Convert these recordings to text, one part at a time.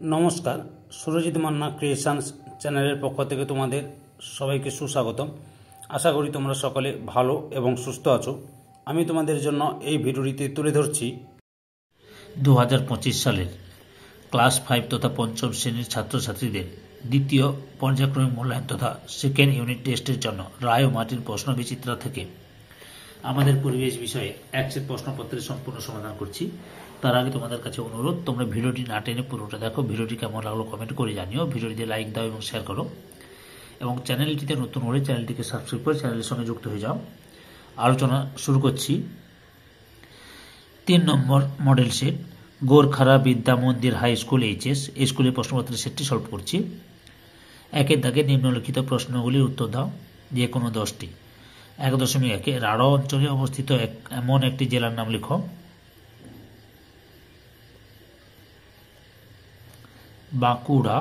নমস্কার, সুরজিৎ মান্না ক্রিয়েশনস চ্যানেলের পক্ষ থেকে তোমাদের সবাইকে সুস্বাগতম। আশা করি তোমরা সকলে ভালো এবং সুস্থ আছো। আমি তোমাদের জন্য এই ভিডিওটিতে তুলে ধরছি 2025 সালের ক্লাস 5 তথা পঞ্চম শ্রেণীর ছাত্রছাত্রীদের দ্বিতীয় পর্যায়ক্রমিক মূল্যায়ন তথা সেকেন্ড ইউনিট টেস্টের জন্য রায় ও মার্টিন প্রশ্ন বিচিত্রা থেকে আমাদের পরিবেশ বিষয়ে এক সেট প্রশ্নপত্রের সম্পূর্ণ সমাধান করছি। তার আগে তোমাদের কাছে অনুরোধ, তোমরা ভিডিওটি না টেনে পুরোটা দেখো। ভিডিওটি কেমন লাগলো কমেন্ট করে জানিও। ভিডিওটিতে লাইক দাও এবং শেয়ার করো, এবং চ্যানেলটিতে নতুন হলে চ্যানেলটিকে সাবস্ক্রাইব করে চ্যানেলের সঙ্গে যুক্ত হয়ে যাও। আলোচনা শুরু করছি। 3 নম্বর মডেল সেট গোরখারা বিদ্যা মন্দির হাই স্কুল এইচএস, এই স্কুলের প্রশ্নপত্রের সেটটি সলভ করছি। একের দাগে নিম্নলিখিত প্রশ্নগুলির উত্তর দাও, যে কোনো 10টি। 1.1 রাঢ় অঞ্চলে অবস্থিত এমন একটি জেলার নাম লিখো। বাঁকুড়া,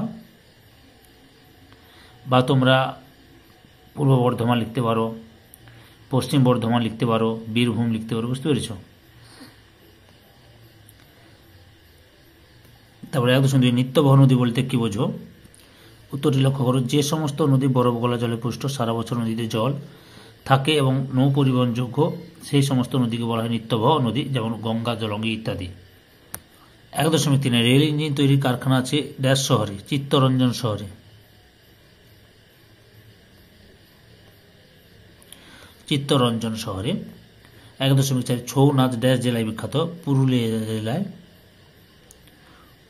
বা তোমরা পূর্ব বর্ধমান লিখতে পারো, পশ্চিম বর্ধমান লিখতে পারো, বীরভূম লিখতে পারো। বুঝতে পেরেছ? তারপরে 1.2 নিত্যবহ নদী বলতে কি বোঝো? উত্তরটি লক্ষ্য করো। যে সমস্ত নদী বরফ গলা জলে পুষ্ট, সারা বছর নদীতে জল থাকে এবং নৌ পরিবহনযোগ্য, সেই সমস্ত নদীকে বলা হয় নিত্যবহ নদী, যেমন গঙ্গা, জলঙ্গি ইত্যাদি। 1.3 রেল ইঞ্জিন তৈরির কারখানা আছে ড্যাশ শহরে? চিত্তরঞ্জন শহরে। চিত্তরঞ্জন শহরে। 1.4 ছৌ নাচ ড্যাশ জেলায় বিখ্যাত? পুরুলিয়া জেলায়।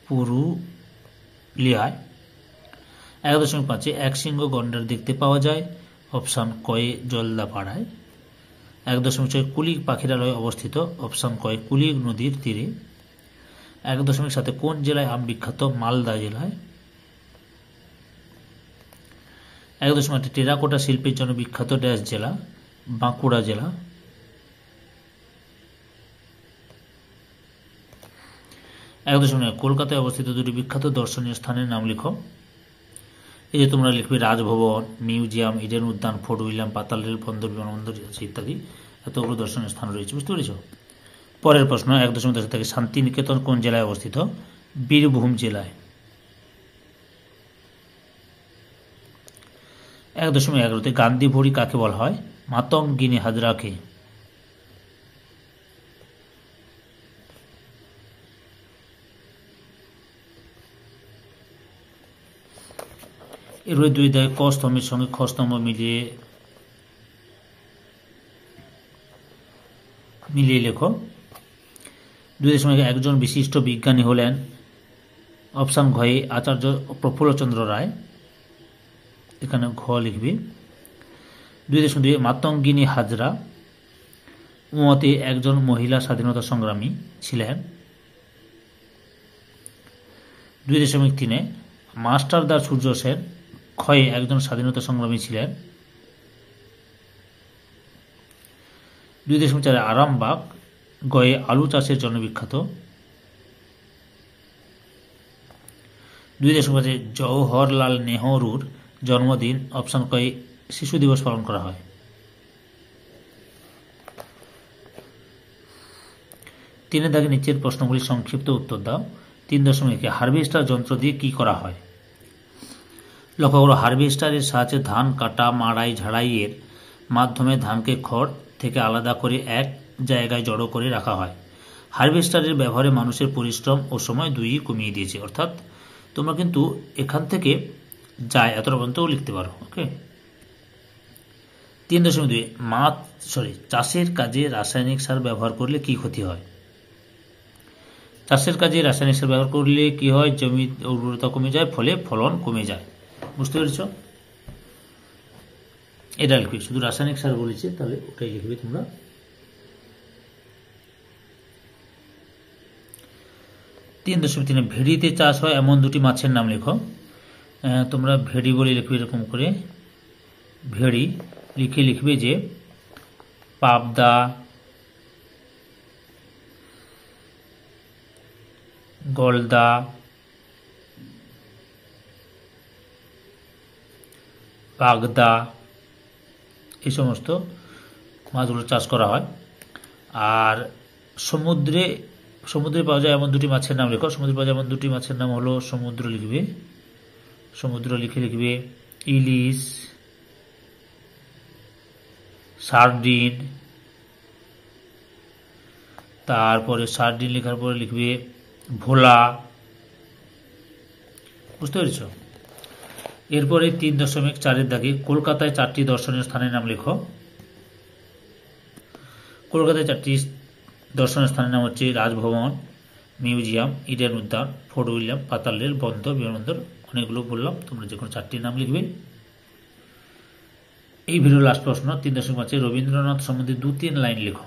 পুরুলিয়ায়। 1.5 এক সিংহ গন্ডার দেখতে পাওয়া যায়? অপশান কয়ে জলদাপাড়ায়। 1.6 কুলিক পাখিরালয় অবস্থিত? অপশান কয়ে কুলিক নদীর তীরে। 1.7 কোন জেলায় আম বিখ্যাত? মালদা জেলায়। 1.8 টেরাকোটা শিল্পের জন্য বিখ্যাত ড্যাশ জেলা? বাঁকুড়া জেলা। 1.9 কলকাতায় অবস্থিত দুটি বিখ্যাত দর্শনীয় স্থানের নাম লিখো। এই যে তোমরা লিখবে রাজভবন, মিউজিয়াম, ইডেন উদ্যান, ফোর্ট উইলিয়াম, পাতাল রেল, বন্দর, বিমানবন্দর আছে ইত্যাদি। এতগুলো দর্শনীয় স্থান রয়েছে। বুঝতে পেরেছ? পরের প্রশ্ন 1.10 থেকে শান্তিনিকেতন কোন জেলায় অবস্থিত? বীরভূম জেলায়। 1.11 গান্ধী ভড়ি কাকে বলা হয়? মাতঙ্গিনী হাজরাকে। 2 ক স্তম্ভের সঙ্গে খ স্তম্ভ মিলিয়ে লেখো। 2.1 একজন বিশিষ্ট বিজ্ঞানী হলেন? অপশান ঘয়ে আচার্য প্রফুল্লচন্দ্র রায়। এখানে ঘ লিখবি। 2.2 মাতঙ্গিনী হাজরা মতে একজন মহিলা স্বাধীনতা সংগ্রামী ছিলেন। 2.3 মাস্টারদা সূর্য সেন ক্ষয়ে একজন স্বাধীনতা সংগ্রামী ছিলেন। 2.4 আরামবাগ গয়ে আলু চাষের জন্য বিখ্যাত। 2.5 জওহরলাল নেহরুর জন্মদিন? অপশান কয়ে শিশু দিবস পালন করা হয়। 3 দাগে নিচের প্রশ্নগুলি সংক্ষিপ্ত উত্তর দাও। 3.1 হারভেস্টার যন্ত্র দিয়ে কি করা হয়? লক্ষ্য করো, হারভেস্টারের সাহায্যে ধান কাটা, মাড়াই, ঝাড়াইয়ের মাধ্যমে ধানকে খড় থেকে আলাদা করে এক জায়গায় জড়ো করে রাখা হয়। হারভেস্টারের ব্যবহারে মানুষের পরিশ্রম ও সময় দুইই কমিয়ে দিয়েছে। অর্থাৎ তোমরা কিন্তু এখান থেকে যায় এতটা পর্যন্ত লিখতে পারো। ওকে। 3.2 চাষের কাজে রাসায়নিক সার ব্যবহার করলে কি ক্ষতি হয়? চাষের কাজে রাসায়নিক সার ব্যবহার করলে কি হয়? জমির উর্বরতা কমে যায়, ফলে ফলন কমে যায়। বুঝতে পেরেছ? এটা লিখবি। শুধু রাসায়নিক সার বলেছে, তাহলে ওটাই লিখবে তোমরা। 3.3 ভেড়িতে চাষ হয় এমন দুটি মাছের নাম লেখো। তোমরা ভেড়ি বলে লিখবে এরকম করে। ভেড়ি লিখে লিখবে যে পাবদা, গলদা, বাগদা, এই সমস্ত মাছগুলো চাষ করা হয়। আর সমুদ্রে সমুদ্রে পাওয়া যায় এমন দুটি মাছের নাম লেখো। সমুদ্রে পাওয়া যায় এমন দুটি মাছের নাম হলো, সমুদ্র লিখবে, সমুদ্র লিখবে ইলিশ, সার্ডিন, তারপরে সার্ডিন লেখার পরে লিখবে ভোলা। বুঝতে পেরেছ? এরপরে 3.4 দাগে কলকাতায় 4টি দর্শনীয় স্থানের নাম লেখো। কলকাতায় 4টি দর্শনীয় স্থানের নাম হচ্ছে রাজভবন, মিউজিয়াম, ইডেন উদ্যান, ফোর্ট উইলিয়াম, পাতাল রেল, বন্দর, বিমানবন্দর। অনেকগুলো বললাম, তোমরা যে কোনো 4টির নাম লিখবে। এই ভিডিও লাস্ট প্রশ্ন 3.5 রবীন্দ্রনাথ সম্বন্ধে 2-3 লাইন লেখো।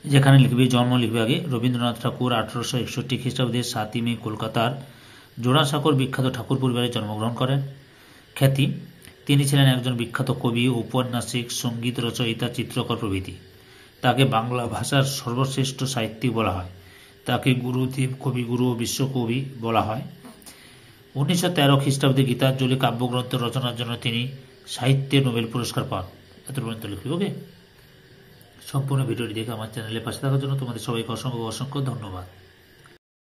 যেখানে লিখবে জন্ম লিখবে আগে। রবীন্দ্রনাথ ঠাকুর 1861 খ্রিস্টাব্দের 7ই মে কলকাতার জোড়াসাঁকোর বিখ্যাত ঠাকুর পরিবারে জন্মগ্রহণ করেন। খ্যাতি: তিনি ছিলেন একজন বিখ্যাত কবি, ঔপন্যাসিক, সঙ্গীত রচয়িতা, চিত্রকর প্রভৃতি। তাকে বাংলা ভাষার সর্বশ্রেষ্ঠ সাহিত্যিক বলা হয়। তাকে গুরুদেব, কবিগুরু ও বিশ্বকবি বলা হয়। 1913 খ্রিস্টাব্দে গীতাঞ্জলি কাব্যগ্রন্থ রচনার জন্য তিনি সাহিত্যে নোবেল পুরস্কার পান। এত পর্যন্ত লিখবে। ওকে, সম্পূর্ণ ভিডিওটি দেখে আমার চ্যানেলে পাশে থাকার জন্য তোমাদের সবাইকে অসংখ্য অসংখ্য ধন্যবাদ।